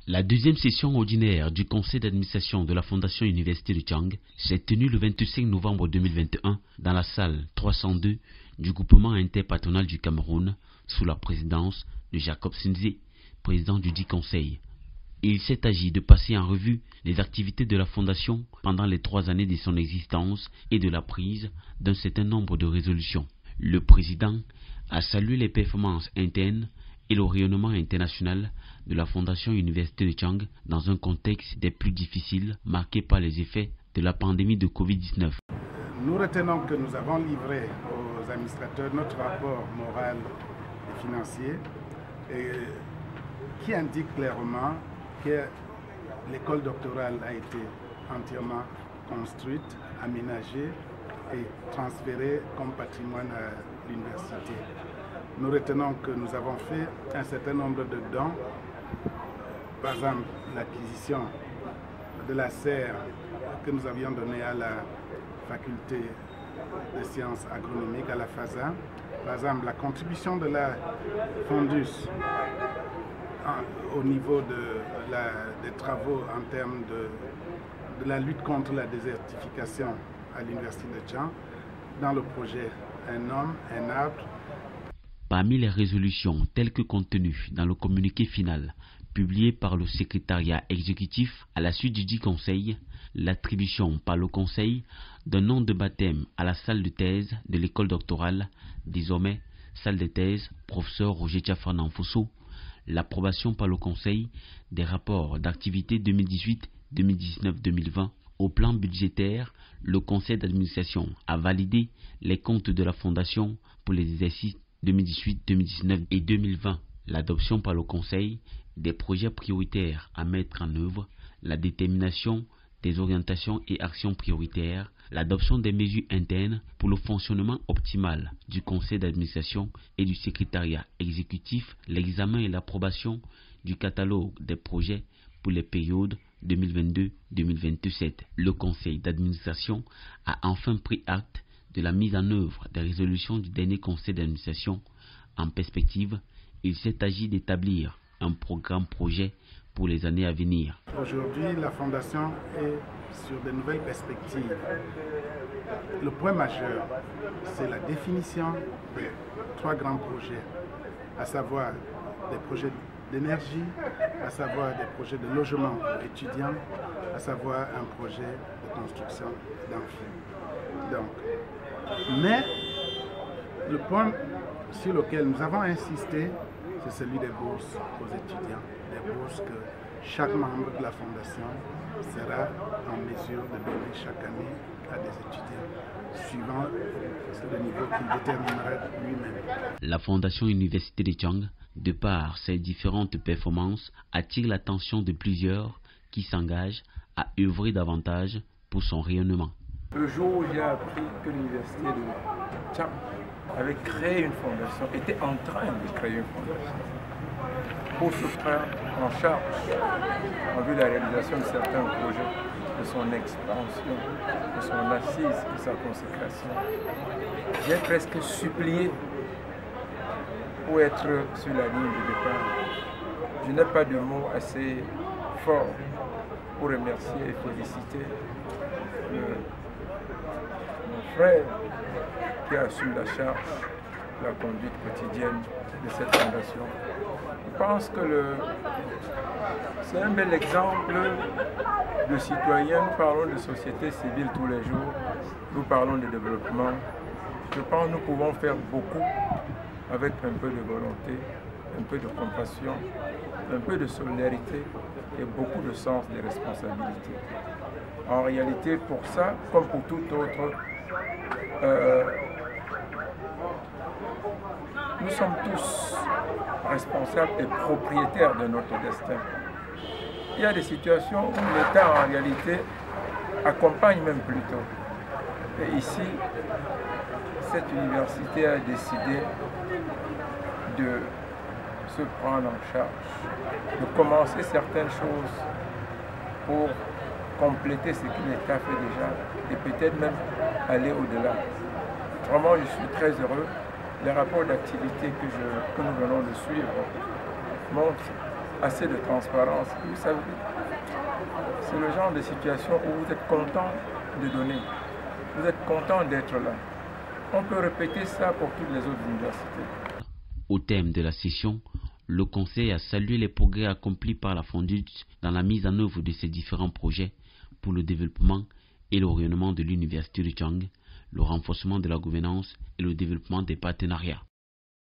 La deuxième session ordinaire du conseil d'administration de la Fondation Université de Tchang s'est tenue le 25 novembre 2021 dans la salle 302 du groupement interpatronal du Cameroun sous la présidence de Jacob Sinzé, président du dit conseil. Il s'est agi de passer en revue les activités de la Fondation pendant les 3 années de son existence et de la prise d'un certain nombre de résolutions. Le président a salué les performances internes et le rayonnement international de la Fondation Université de Tchang dans un contexte des plus difficiles marqué par les effets de la pandémie de Covid-19. Nous retenons que nous avons livré aux administrateurs notre rapport moral et financier qui indique clairement que l'école doctorale a été entièrement construite, aménagée et transférée comme patrimoine à l'université. Nous retenons que nous avons fait un certain nombre de dons, par exemple l'acquisition de la serre que nous avions donnée à la faculté de sciences agronomiques, à la FASA, par exemple la contribution de la Fondus au niveau des travaux en termes de la lutte contre la désertification à l'université de Tchang, dans le projet Un homme, un arbre. Parmi les résolutions telles que contenues dans le communiqué final publié par le secrétariat exécutif à la suite du dit conseil, l'attribution par le conseil d'un nom de baptême à la salle de thèse de l'école doctorale, désormais salle de thèse professeur Roger Tchafanan Fosso, l'approbation par le conseil des rapports d'activité 2018, 2019, 2020. Au plan budgétaire, le conseil d'administration a validé les comptes de la Fondation pour les exercices 2018, 2019 et 2020, l'adoption par le Conseil des projets prioritaires à mettre en œuvre, la détermination des orientations et actions prioritaires, l'adoption des mesures internes pour le fonctionnement optimal du Conseil d'administration et du secrétariat exécutif, l'examen et l'approbation du catalogue des projets pour les périodes 2022-2027. Le Conseil d'administration a enfin pris acte de la mise en œuvre des résolutions du dernier conseil d'administration. En perspective, il s'est agi d'établir un programme-projet pour les années à venir. Aujourd'hui, la Fondation est sur de nouvelles perspectives. Le point majeur, c'est la définition de 3 grands projets, à savoir des projets d'énergie, à savoir des projets de logement étudiants, à savoir un projet de construction d'amphis. Mais le point sur lequel nous avons insisté, c'est celui des bourses aux étudiants, des bourses que chaque membre de la Fondation sera en mesure de donner chaque année à des étudiants, suivant le niveau qu'il déterminera lui-même. La Fondation Université de Tchang, de par ses différentes performances, attire l'attention de plusieurs qui s'engagent à œuvrer davantage pour son rayonnement. Le jour où j'ai appris que l'université de Tchang avait créé une fondation, était en train de créer une fondation pour se prendre en charge en vue de la réalisation de certains projets, de son expansion, de son assise, de sa consécration. J'ai presque supplié pour être sur la ligne de départ. Je n'ai pas de mots assez forts pour remercier et féliciter mon frère qui assume la charge, la conduite quotidienne de cette fondation. Je pense que c'est un bel exemple de citoyens. Nous parlons de société civile tous les jours, nous parlons de développement. Je pense que nous pouvons faire beaucoup avec un peu de volonté, un peu de compassion, un peu de solidarité et beaucoup de sens des responsabilités. En réalité, pour ça, comme pour tout autre, nous sommes tous responsables et propriétaires de notre destin. Il y a des situations où l'État, en réalité, accompagne même plutôt. Et ici, cette université a décidé de se prendre en charge, de commencer certaines choses pour compléter ce que l'État fait déjà et peut-être même aller au-delà. Vraiment, je suis très heureux. Les rapports d'activité que nous venons de suivre montrent assez de transparence. Vous savez, c'est le genre de situation où vous êtes content de donner, vous êtes content d'être là. On peut répéter ça pour toutes les autres universités. Au terme de la session, le Conseil a salué les progrès accomplis par la FONDUT dans la mise en œuvre de ces différents projets pour le développement et le rayonnement de l'Université de Chang, le renforcement de la gouvernance et le développement des partenariats.